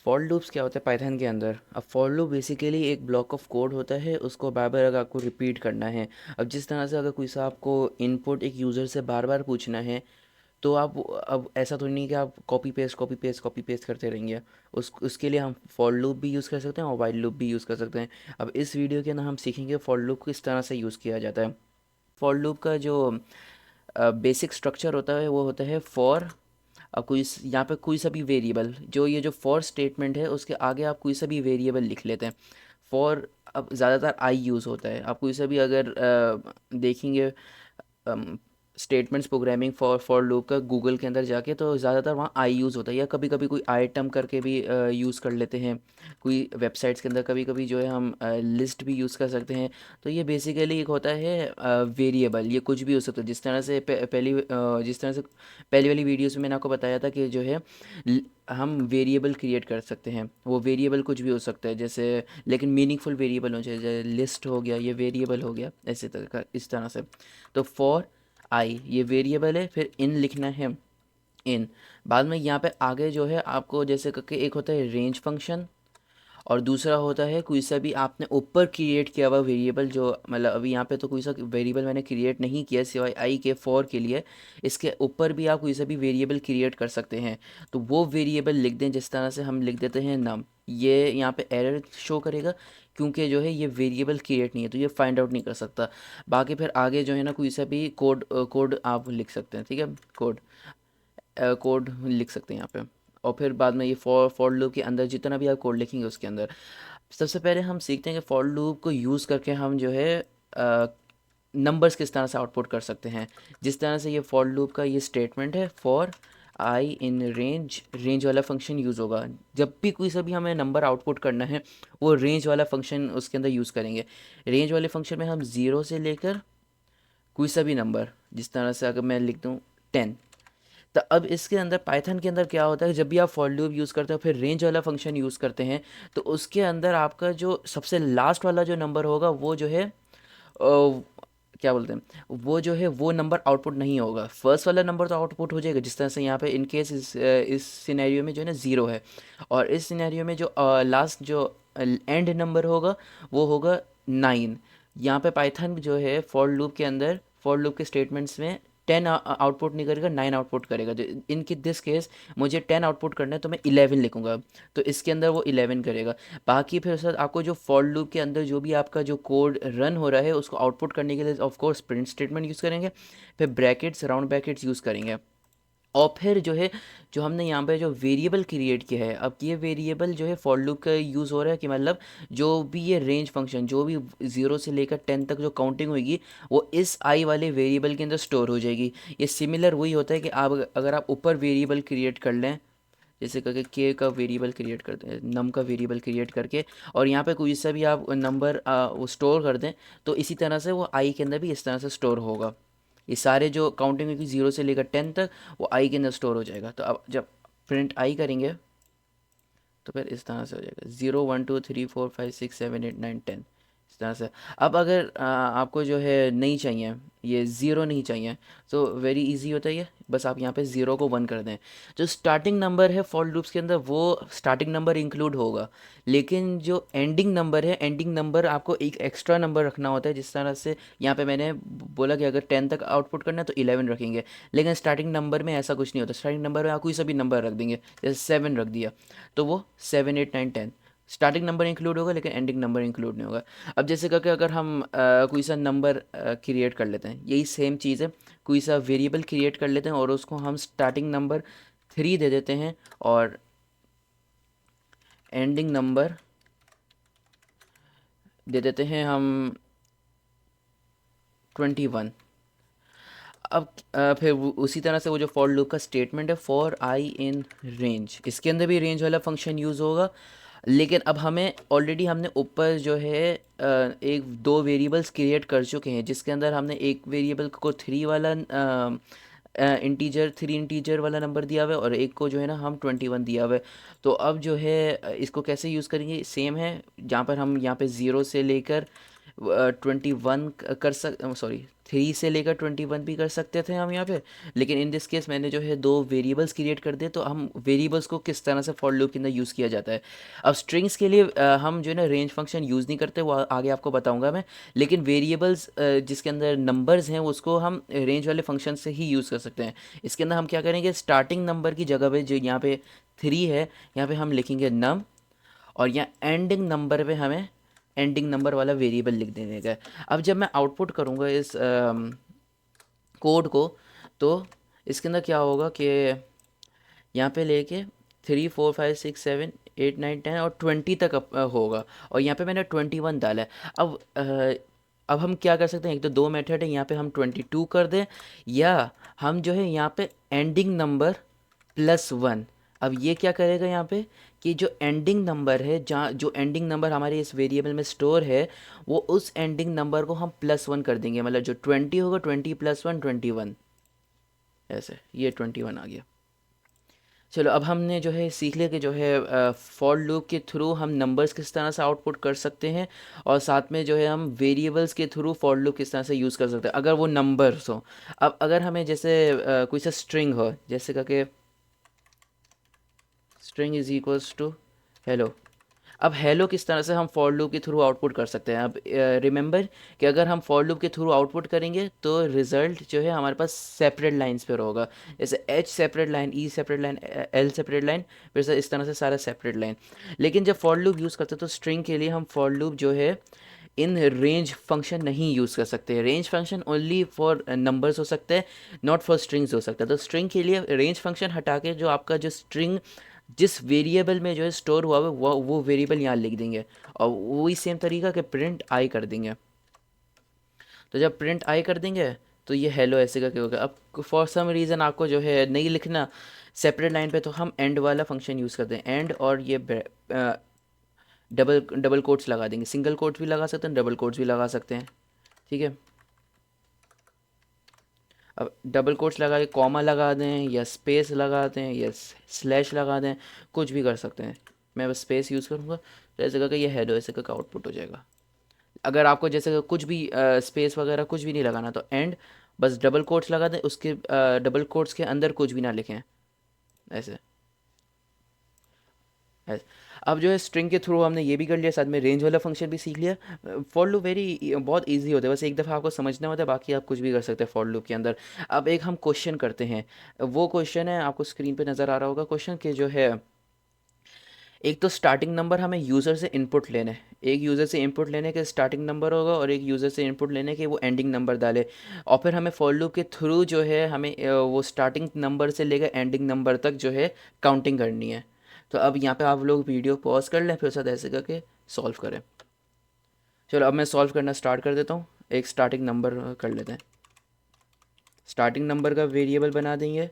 For loops क्या होता है पाइथन के अंदर। अब फॉर लूप बेसिकली एक ब्लॉक ऑफ कोड होता है, उसको बार बार अगर आपको रिपीट करना है। अब जिस तरह से अगर कोई सा आपको इनपुट एक यूज़र से बार बार पूछना है, तो आप अब ऐसा तो नहीं कि आप कॉपी पेस्ट करते रहेंगे। उसके लिए हम फॉर लूप भी यूज़ कर सकते हैं और वाइल लूप भी यूज़ कर सकते हैं। अब इस वीडियो के अंदर हम सीखेंगे फॉर लूप किस तरह से यूज़ किया जाता है। फॉर लूप का जो बेसिक स्ट्रक्चर होता है वो होता है फॉर। अब कोई यहाँ पे कोई सा भी वेरिएबल, जो ये जो फॉर स्टेटमेंट है उसके आगे आप कोई सा भी वेरिएबल लिख लेते हैं। फॉर अब ज़्यादातर आई यूज़ होता है। आप कोई सा भी अगर देखेंगे स्टेटमेंट्स प्रोग्रामिंग फॉर लूप का गूगल के अंदर जाके, तो ज़्यादातर वहाँ आई यूज़ होता है, या कभी कभी कोई आइटम करके भी यूज़ कर लेते हैं। कोई वेबसाइट्स के अंदर कभी कभी जो है हम लिस्ट भी यूज़ कर सकते हैं। तो ये बेसिकली एक होता है वेरिएबल। ये कुछ भी हो सकता है, जिस तरह से जिस तरह से पहली वाली वीडियोस में मैंने आपको बताया था कि जो है हम वेरिएबल क्रिएट कर सकते हैं। वो वेरिएबल कुछ भी हो सकता है, जैसे लेकिन मीनिंगफुल वेरिएबल हो, जैसे लिस्ट हो गया, ये वेरिएबल हो गया, ऐसे तरह का इस तरह से। तो फॉर आई ये वेरिएबल है, फिर इन लिखना है। इन बाद में यहाँ पे आगे जो है आपको जैसे करके एक होता है रेंज फंक्शन, और दूसरा होता है कोई सा भी आपने ऊपर क्रिएट किया हुआ वेरिएबल। जो मतलब अभी यहाँ पे तो कोई सा वेरिएबल मैंने क्रिएट नहीं किया सिवाय आई के फॉर के लिए। इसके ऊपर भी आप कोई सा भी वेरिएबल क्रिएट कर सकते हैं। तो वो वेरिएबल लिख दें, जिस तरह से हम लिख देते हैं नम। ये यहाँ पे एरर शो करेगा, क्योंकि जो है ये वेरिएबल क्रिएट नहीं है, तो ये फाइंड आउट नहीं कर सकता। बाकी फिर आगे जो है ना कोई सा भी कोड आप लिख सकते हैं, ठीक है। कोड लिख सकते हैं यहाँ पे। और फिर बाद में ये फॉर लूप के अंदर जितना भी आप कोड लिखेंगे उसके अंदर सबसे पहले हम सीखते हैं कि फॉर लूप को यूज़ करके हम जो है नंबर्स किस तरह से आउटपुट कर सकते हैं। जिस तरह से ये फॉर लूप का ये स्टेटमेंट है, for I in range, range वाला फंक्शन यूज़ होगा। जब भी कोई सा भी हमें नंबर आउटपुट करना है, वो रेंज वाला फंक्शन उसके अंदर यूज़ करेंगे। रेंज वाले फंक्शन में हम ज़ीरो से लेकर कोई सा भी नंबर, जिस तरह से अगर मैं लिख दूँ 10। तो अब इसके अंदर पाइथन के अंदर क्या होता है, जब भी आप फॉर लूप यूज़ करते हो फिर रेंज वाला फंक्शन यूज़ करते हैं, तो उसके अंदर आपका जो सबसे लास्ट वाला जो नंबर होगा वो जो है क्या बोलते हैं, वो जो है वो नंबर आउटपुट नहीं होगा। फर्स्ट वाला नंबर तो आउटपुट हो जाएगा, जिस तरह से यहाँ पे इन केस इस सिनेरियो में जो है ना ज़ीरो है। और इस सिनेरियो में जो लास्ट जो एंड नंबर होगा वो होगा 9। यहाँ पे पाइथन जो है फॉर लूप के अंदर, फॉर लूप के स्टेटमेंट्स में 10 आउटपुट नहीं करेगा, 9 आउटपुट करेगा। तो इनके दिस केस मुझे 10 आउटपुट करना है, तो मैं 11 लिखूंगा, तो इसके अंदर वो 11 करेगा। बाकी फिर सर आपको जो फॉर लूप के अंदर जो भी आपका जो कोड रन हो रहा है उसको आउटपुट करने के लिए of course print statement use करेंगे, फिर ब्रैकेट्स राउंड ब्रैकेट्स यूज़ करेंगे। और फिर जो है जो हमने यहाँ पे जो वेरिएबल क्रिएट किया है, अब ये वेरिएबल जो है फॉर लूप का यूज़ हो रहा है कि मतलब जो भी ये रेंज फंक्शन जो भी 0 से लेकर 10 तक जो काउंटिंग होगी वो इस आई वाले वेरिएबल के अंदर स्टोर हो जाएगी। ये सिमिलर वही होता है कि आप अगर आप ऊपर वेरिएबल क्रिएट कर लें, जैसे करके के का वेरिएबल क्रिएट करते हैं, नम का वेरिएबल क्रिएट करके, और यहाँ पे कोई सा भी आप नंबर वो स्टोर कर दें, तो इसी तरह से वो आई के अंदर भी इस तरह से स्टोर होगा। ये सारे जो काउंटिंग होगी 0 से लेकर 10 तक वो आई के अंदर स्टोर हो जाएगा। तो अब जब प्रिंट आई करेंगे तो फिर इस तरह से हो जाएगा 0 1 2 3 4 5 6 7 8 9 10, इस तरह से। अब अगर आपको जो है नहीं चाहिए, ये ज़ीरो नहीं चाहिए, तो वेरी इजी होता है ये, बस आप यहाँ पे ज़ीरो को 1 कर दें। जो स्टार्टिंग नंबर है फॉर लूप्स के अंदर वो स्टार्टिंग नंबर इंक्लूड होगा, लेकिन जो एंडिंग नंबर है, एंडिंग नंबर आपको एक एक्स्ट्रा नंबर रखना होता है। जिस तरह से यहाँ पे मैंने बोला कि अगर 10 तक आउटपुट करना है तो 11 रखेंगे, लेकिन स्टार्टिंग नंबर में ऐसा कुछ नहीं होता। स्टार्टिंग नंबर में आप कोई सा भी नंबर रख देंगे, जैसे 7 रख दिया, तो वो 7 8 9 10 स्टार्टिंग नंबर इंक्लूड होगा, लेकिन एंडिंग नंबर इंक्लूड नहीं होगा। अब जैसे करके अगर हम कोई सा नंबर क्रिएट कर लेते हैं, यही सेम चीज़ है, कोई सा वेरिएबल क्रिएट कर लेते हैं और उसको हम स्टार्टिंग नंबर 3 दे देते हैं और एंडिंग नंबर दे देते हैं हम 21। अब फिर उसी तरह से वो जो फॉर लूप का स्टेटमेंट है फॉर आई इन रेंज, इसके अंदर भी रेंज वाला फंक्शन यूज़ होगा। लेकिन अब हमें ऑलरेडी हमने ऊपर जो है एक दो वेरिएबल्स क्रिएट कर चुके हैं, जिसके अंदर हमने एक वेरिएबल को 3 वाला इंटीजर 3 इंटीजर वाला नंबर दिया हुआ है, और एक को जो है ना हम 21 दिया हुआ है। तो अब जो है इसको कैसे यूज़ करेंगे, सेम है। जहाँ पर हम यहाँ पे 0 से लेकर 21 कर सक सॉरी 3 से लेकर 21 भी कर सकते थे हम यहाँ पे। लेकिन इन दिस केस मैंने जो है दो वेरिएबल्स क्रिएट कर दिए। तो हम वेरिएबल्स को किस तरह से फॉर लूप के अंदर यूज़ किया जाता है। अब स्ट्रिंग्स के लिए हम जो है ना रेंज फंक्शन यूज़ नहीं करते, वो आगे आपको बताऊंगा मैं। लेकिन वेरिएबल्स जिसके अंदर नंबर्स हैं उसको हम रेंज वाले फंक्शन से ही यूज़ कर सकते हैं। इसके अंदर हम क्या करेंगे, स्टार्टिंग नंबर की जगह पे जो यहाँ पे 3 है, यहाँ पे हम लिखेंगे नम, और यहाँ एंडिंग नंबर पे हमें एंडिंग नंबर वाला वेरिएबल लिख देने का है। अब जब मैं आउटपुट करूँगा इस कोड को, तो इसके अंदर क्या होगा कि यहाँ पे लेके 3 4 5 6 7 8 9 10 और 20 तक होगा। और यहाँ पे मैंने 21 डाला है। अब हम क्या कर सकते हैं, एक तो दो मेथड है, यहाँ पे हम 22 कर दें, या हम जो है यहाँ पे एंडिंग नंबर +1। अब ये क्या करेगा यहाँ पे कि जो एंडिंग नंबर है, जहाँ जो एंडिंग नंबर हमारे इस वेरिएबल में स्टोर है, वो उस एंडिंग नंबर को हम +1 कर देंगे। मतलब जो 20 होगा, 20 + 1 21, ऐसे ये 21 आ गया। चलो अब हमने जो है सीख लिया कि जो है फॉर लूप के थ्रू हम नंबर्स किस तरह से आउटपुट कर सकते हैं, और साथ में जो है हम वेरिएबल्स के थ्रू फॉर लूप किस तरह से यूज़ कर सकते हैं अगर वो नंबर्स हो। अब अगर हमें जैसे कोई सा स्ट्रिंग हो, जैसे कि string is equals to hello. अब हेलो किस तरह से हम फॉर लूप के थ्रू आउटपुट कर सकते हैं। अब रिमेंबर कि अगर हम फॉर लूप के थ्रू आउटपुट करेंगे तो रिजल्ट जो है हमारे पास सेपरेट लाइंस पर होगा। जैसे H separate line, E separate line, L separate line, फिर से इस तरह से सारा सेपरेट लाइन। लेकिन जब फॉर लूप यूज़ करते हैं तो स्ट्रिंग के लिए हम फॉर लूप जो है इन रेंज फंक्शन नहीं यूज़ कर सकते। Range function only for numbers हो सकते हैं, नॉट फॉर स्ट्रिंग्स हो सकता है। तो स्ट्रिंग के लिए रेंज फंक्शन हटा के जो आपका जो स्ट्रिंग जिस वेरिएबल में जो है स्टोर हुआ है वो वेरिएबल यहाँ लिख देंगे, और वही सेम तरीका के प्रिंट आई कर देंगे। तो जब प्रिंट आई कर देंगे तो ये हेलो ऐसे का क्या होगा। अब फॉर सम रीज़न आपको जो है नहीं लिखना सेपरेट लाइन पे, तो हम एंड वाला फंक्शन यूज़ करते हैं। एंड और ये डबल डबल कोट्स लगा देंगे। सिंगल कोट्स भी लगा सकते हैं, डबल कोट्स भी लगा सकते हैं, ठीक है। अब डबल कोट्स लगा के कॉमा लगा दें, या स्पेस लगा दें, या स्लैश लगा दें, कुछ भी कर सकते हैं। मैं बस स्पेस यूज़ करूँगा, तो ऐसे करके ये हेडो ऐसे करके आउटपुट हो जाएगा। अगर आपको जैसे कि कुछ भी स्पेस वगैरह कुछ भी नहीं लगाना, तो एंड बस डबल कोट्स लगा दें, उसके डबल कोट्स के अंदर कुछ भी ना लिखें, ऐसे ऐसे। अब जो है स्ट्रिंग के थ्रू हमने ये भी कर लिया, साथ में रेंज वाला फंक्शन भी सीख लिया। फॉर लूप वेरी बहुत इजी होता है, बस एक दफ़ा आपको समझना होता है, बाकी आप कुछ भी कर सकते हैं फॉर लूप के अंदर। अब एक हम क्वेश्चन करते हैं। वो क्वेश्चन है, आपको स्क्रीन पे नज़र आ रहा होगा क्वेश्चन के जो है, एक तो स्टार्टिंग नंबर हमें यूज़र से इनपुट लेना है। एक यूज़र से इनपुट लेने के स्टार्टिंग नंबर होगा, और एक यूज़र से इनपुट लेने के वो एंडिंग नंबर डाले। और फिर हमें फॉर लूप के थ्रू जो है हमें वो स्टार्टिंग नंबर से लेकर एंडिंग नंबर तक जो है काउंटिंग करनी है। तो अब यहाँ पे आप लोग वीडियो पॉज कर लें, फिर साथ ऐसे करके सॉल्व करें। चलो अब मैं सॉल्व करना स्टार्ट कर देता हूँ। एक स्टार्टिंग नंबर कर लेते हैं। स्टार्टिंग नंबर का वेरिएबल बना देंगे,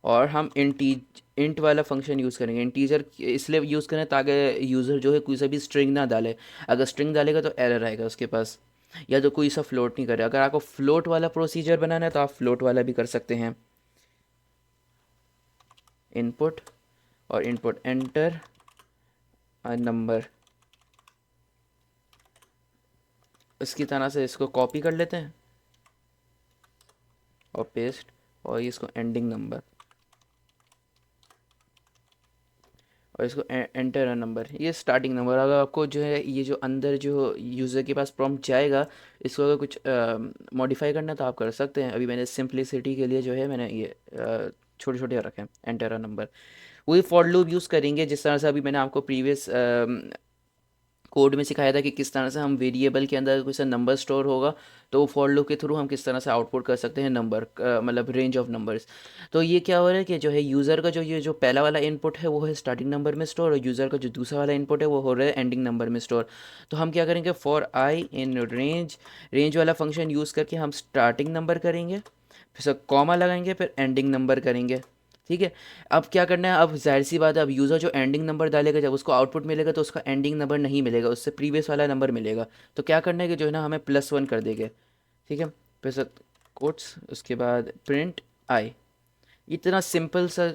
और हम इंट वाला फंक्शन यूज़ करेंगे। इंटीजर इसलिए यूज़ करें ताकि यूज़र जो है कोई सा भी स्ट्रिंग ना डाले। अगर स्ट्रिंग डालेगा तो एरर आएगा उसके पास, या तो कोई सा फ्लोट नहीं करे। अगर आपको फ्लोट वाला प्रोसीजर बनाना है तो आप फ्लोट वाला भी कर सकते हैं। इनपुट और इनपुट एंटर नंबर, इसकी तरह से इसको कॉपी कर लेते हैं और पेस्ट, और इसको एंडिंग नंबर, और इसको एंटर अ नंबर, ये स्टार्टिंग नंबर। अगर आपको जो है ये जो अंदर जो यूज़र के पास प्रॉम्प्ट जाएगा, इसको अगर कुछ मॉडिफाई करना है तो आप कर सकते हैं। अभी मैंने सिंप्लिसिटी के लिए जो है मैंने ये छोटे छोटे रखे हैं, एंटर अ नंबर। वही फॉर लूप यूज़ करेंगे जिस तरह से अभी मैंने आपको प्रीवियस कोड में सिखाया था कि किस तरह से हम वेरिएबल के अंदर कोई सा नंबर स्टोर होगा, तो फॉर लूप के थ्रू हम किस तरह से आउटपुट कर सकते हैं नंबर, मतलब रेंज ऑफ नंबर्स। तो ये क्या हो रहा है कि जो है यूज़र का जो ये जो पहला वाला इनपुट है वो है स्टार्टिंग नंबर में स्टोर, और यूज़र का जो दूसरा वाला इनपुट है वो हो रहा है एंडिंग नंबर में स्टोर। तो हम क्या करेंगे, for I in range, range वाला फंक्शन यूज़ करके हम स्टार्टिंग नंबर करेंगे, फिर कॉमा लगाएंगे, फिर एंडिंग नंबर करेंगे, ठीक है। अब क्या करना है, अब जाहिर सी बात है, अब यूज़र जो एंडिंग नंबर डालेगा, जब उसको आउटपुट मिलेगा तो उसका एंडिंग नंबर नहीं मिलेगा, उससे प्रीवियस वाला नंबर मिलेगा। तो क्या करना है कि जो है ना हमें +1 कर देंगे, ठीक है। फिर से कोट्स, उसके बाद प्रिंट आई। इतना सिंपल सा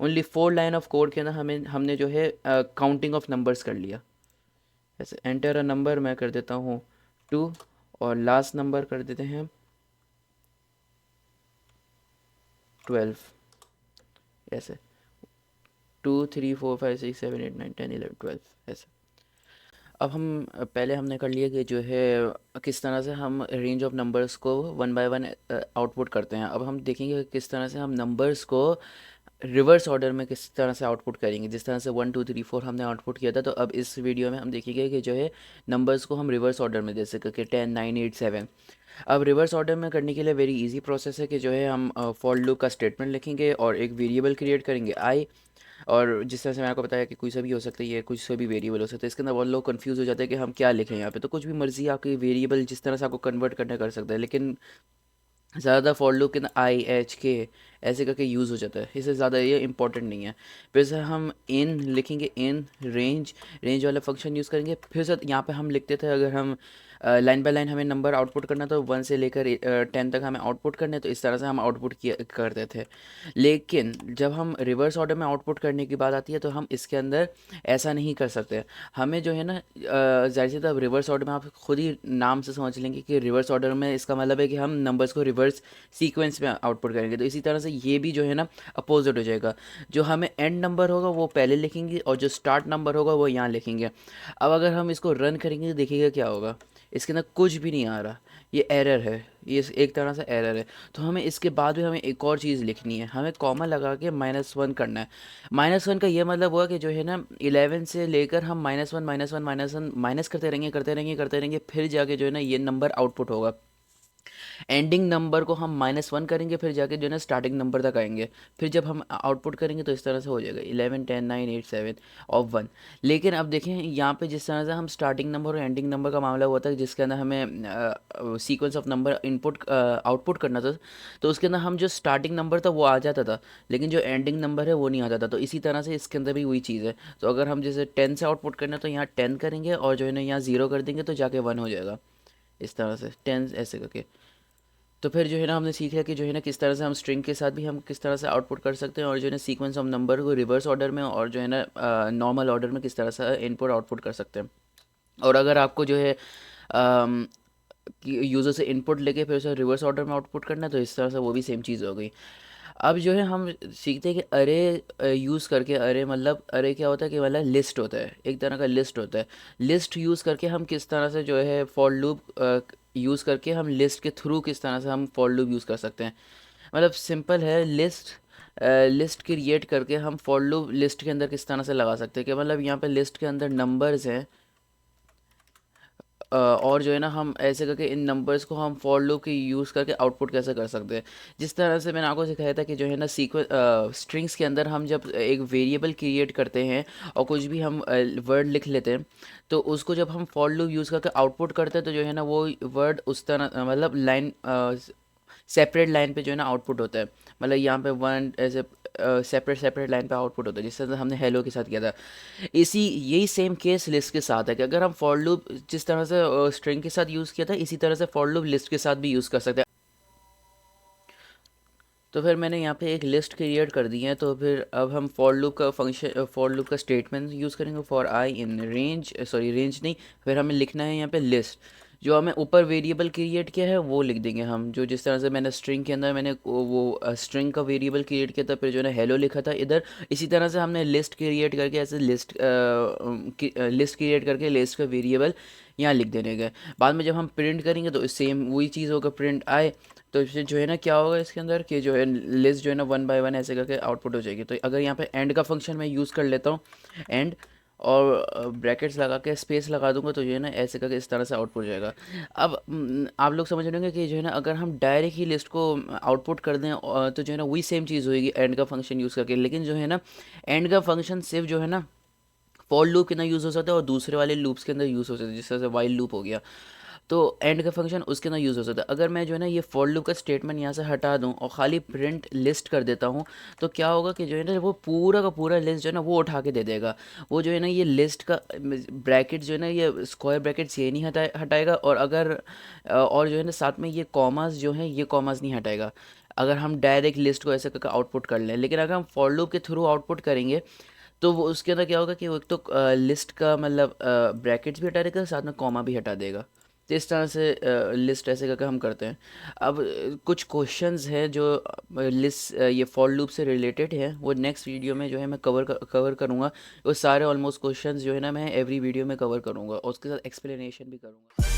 ओनली 4 लाइन ऑफ कोड के अंदर हमने जो है काउंटिंग ऑफ नंबर्स कर लिया। ऐसे एंटर अ नंबर मैं कर देता हूँ 2 और लास्ट नंबर कर देते हैं 12, ऐसे 2 3 4 5 6 7 8 9 10 11 12 ऐसे। अब हम पहले हमने कर लिया कि जो है किस तरह से हम रेंज ऑफ नंबर्स को वन बाय वन आउटपुट करते हैं। अब हम देखेंगे कि किस तरह से हम नंबर्स को रिवर्स ऑर्डर में किस तरह से आउटपुट करेंगे। जिस तरह से 1 2 3 4 हमने आउटपुट किया था, तो अब इस वीडियो में हम देखेंगे कि जो है नंबर्स को हम रिवर्स ऑर्डर में, जैसे कि 10 9 8 7। अब रिवर्स ऑर्डर में करने के लिए वेरी इजी प्रोसेस है कि जो है हम फॉर लूप का स्टेटमेंट लिखेंगे और एक वेरिएबल क्रिएट करेंगे आई। और जिस तरह से मैंने आपको बताया कि कोई सा भी हो सकता है, ये कुछ से भी वेरिएबल हो सकता है। इसके अंदर बहुत लोग कंफ्यूज हो जाते हैं कि हम क्या लिखें यहाँ पे। तो कुछ भी मर्जी आपकी वेरिएबल जिस तरह से आपको कन्वर्ट करना कर सकता है, लेकिन ज़्यादा फॉर लूप के अंदर आई एच के ऐसे करके यूज़ हो जाता है, इससे ज़्यादा ये इंपॉर्टेंट नहीं है। फिर से हम इन लिखेंगे, इन रेंज, रेंज वाला फंक्शन यूज़ करेंगे। फिर से यहाँ पे हम लिखते थे, अगर हम लाइन बाय लाइन हमें नंबर आउटपुट करना, तो 1 से लेकर 10 तक हमें आउटपुट करने, तो इस तरह से हम आउटपुट किया करते थे। लेकिन जब हम रिवर्स ऑर्डर में आउटपुट करने की बात आती है, तो हम इसके अंदर ऐसा नहीं कर सकते। हमें जो है ना, जाहिर सी, तब रिवर्स ऑर्डर में आप खुद ही नाम से समझ लेंगे कि रिवर्स ऑर्डर में इसका मतलब है कि हम नंबर्स को रिवर्स सीक्वेंस में आउटपुट करेंगे। तो इसी तरह से ये भी जो है ना अपोजिट हो जाएगा। जो हमें एंड नंबर होगा वो पहले लिखेंगे और जो स्टार्ट नंबर होगा वो यहाँ लिखेंगे। अब अगर हम इसको रन करेंगे तो देखिएगा क्या होगा, इसके अंदर कुछ भी नहीं आ रहा, ये एरर है, ये एक तरह से एरर है। तो हमें इसके बाद भी हमें एक और चीज़ लिखनी है, हमें कॉमा लगा के -1 करना है। -1 का ये मतलब हुआ कि जो है ना 11 से लेकर हम -1 -1 -1 माइनस करते रहेंगे करते रहेंगे करते रहेंगे, फिर जाके जो है ना ये नंबर आउटपुट होगा। एंडिंग नंबर को हम -1 करेंगे, फिर जाके जो है ना स्टार्टिंग नंबर तक आएंगे। फिर जब हम आउटपुट करेंगे तो इस तरह से हो जाएगा 11 10 9 8 7 और 1। लेकिन अब देखें यहाँ पे, जिस तरह से हम स्टार्टिंग नंबर और एंडिंग नंबर का मामला हुआ था, जिसके अंदर हमें sequence of number input output करना था, तो उसके अंदर हम जो स्टार्टिंग नंबर था वो आ जाता था, लेकिन जो एंडिंग नंबर है वो नहीं आता था। तो इसी तरह से इसके अंदर भी वही चीज़ है। तो अगर हम जैसे 10 से आउटपुट करना है, तो यहाँ 10 करेंगे और जो है ना यहाँ 0 कर देंगे, तो जाके 1 हो जाएगा। इस तरह से 10 ऐसे करके। तो फिर जो है ना हमने सीख लिया कि जो है ना किस तरह से हम स्ट्रिंग के साथ भी हम किस तरह से आउटपुट कर सकते हैं, और जो है ना सीक्वेंस ऑफ नंबर को रिवर्स ऑर्डर में और जो है ना नॉर्मल ऑर्डर में किस तरह से इनपुट आउटपुट कर सकते हैं। और अगर आपको जो है यूज़र से इनपुट लेके फिर उसे रिवर्स ऑर्डर में आउटपुट करना है, तो इस तरह से वो भी सेम चीज़ हो गई। अब जो है हम सीखते हैं कि अरे यूज़ करके, अरे मतलब अरे क्या होता है कि मतलब लिस्ट होता है, एक तरह का लिस्ट होता है। लिस्ट यूज़ करके हम किस तरह से जो है फॉर लूप यूज़ करके हम लिस्ट के थ्रू किस तरह से हम फॉर लूप यूज़ कर सकते हैं। मतलब सिंपल है, लिस्ट क्रिएट करके हम फॉर लूप लिस्ट के अंदर किस तरह से लगा सकते हैं। कि मतलब यहाँ पे लिस्ट के अंदर नंबर्स हैं, और जो है ना हम ऐसे करके इन नंबर्स को हम फॉर लूप के यूज़ करके आउटपुट कैसे कर सकते हैं। जिस तरह से मैंने आपको सिखाया था कि जो है ना स्ट्रिंग्स के अंदर हम जब एक वेरिएबल क्रिएट करते हैं और कुछ भी हम वर्ड लिख लेते हैं, तो उसको जब हम फॉर लूप यूज़ करके आउटपुट करते हैं, तो जो है ना वो वर्ड उस तरह मतलब लाइन सेपरेट लाइन पे जो है ना आउटपुट होता है। मतलब यहाँ पे वन ऐसे सेपरेट सेपरेट लाइन पे आउटपुट होता है, जिस तरह से हमने हेलो के साथ किया था। इसी यही सेम केस लिस्ट के साथ है कि अगर हम फॉर लूप जिस तरह से स्ट्रिंग के साथ यूज़ किया था, इसी तरह से फॉर लूप लिस्ट के साथ भी यूज़ कर सकते हैं। तो फिर मैंने यहाँ पे एक लिस्ट क्रिएट कर दी है। तो फिर अब हम फॉर लूप का फंक्शन, फॉर लूप का स्टेटमेंट यूज़ करेंगे, for I in range, sorry range नहीं, फिर हमें लिखना है यहाँ पे लिस्ट। जो हमें ऊपर वेरिएबल क्रिएट किया है वो लिख देंगे हम, जो जिस तरह से मैंने स्ट्रिंग के अंदर मैंने वो स्ट्रिंग का वेरिएबल क्रिएट किया था, फिर जो है हेलो लिखा था इधर। इसी तरह से हमने लिस्ट क्रिएट करके ऐसे लिस्ट क्रिएट करके लिस्ट का वेरिएबल यहाँ लिख देने का। बाद में जब हम प्रिंट करेंगे तो सेम वही चीज़ होगा, प्रिंट आए। तो इससे जो है ना क्या होगा इसके अंदर कि जो है लिस्ट जो है ना 1 बाय 1 ऐसे करके आउटपुट हो जाएगी। तो अगर यहाँ पे एंड का फंक्शन मैं यूज़ कर लेता हूँ, एंड और ब्रैकेट्स लगा के स्पेस लगा दूंगा, तो जो है ना ऐसे करके इस तरह से आउटपुट हो जाएगा। अब आप लोग समझ रहे होंगे कि जो है ना अगर हम डायरेक्ट ही लिस्ट को आउटपुट कर दें, तो जो है ना वही सेम चीज़ होगी एंड का फंक्शन यूज़ करके। लेकिन जो है ना एंड का फंक्शन सिर्फ जो है ना फॉर लूप के अंदर यूज़ हो सकता है और दूसरे वाले लूप्स के अंदर यूज़ हो सकता है, जिस तरह से वाइल लूप हो गया। तो एंड का फंक्शन उसके अंदर यूज़ हो सकता है। अगर मैं जो है ना ये फॉर लूप का स्टेटमेंट यहाँ से हटा दूँ और खाली प्रिंट लिस्ट कर देता हूँ, तो क्या होगा कि जो है ना वो पूरा का पूरा लिस्ट जो है ना वो उठा के दे देगा। वो जो है ना ये लिस्ट का ब्रैकेट जो है ना, ये स्क्वायर ब्रैकेट्स ये नहीं हटाएगा, और अगर और जो है ना साथ में ये कॉमास जो है ये कॉमास नहीं हटाएगा, अगर हम डायरेक्ट लिस्ट को ऐसे करके आउटपुट कर लें। लेकिन अगर हम फॉर लूप के थ्रू आउटपुट करेंगे, तो वो उसके अंदर क्या होगा कि वो एक तो लिस्ट का मतलब ब्रैकेट्स भी हटा देगा, साथ में कॉमा भी हटा देगा। तो इस तरह से लिस्ट ऐसे करके हम करते हैं। अब कुछ क्वेश्चंस हैं जो लिस्ट ये फॉर लूप से रिलेटेड है, वो नेक्स्ट वीडियो में जो है मैं कवर करूँगा। वो सारे ऑलमोस्ट क्वेश्चंस जो है ना मैं एवरी वीडियो में कवर करूँगा और उसके साथ एक्सप्लेनेशन भी करूँगा।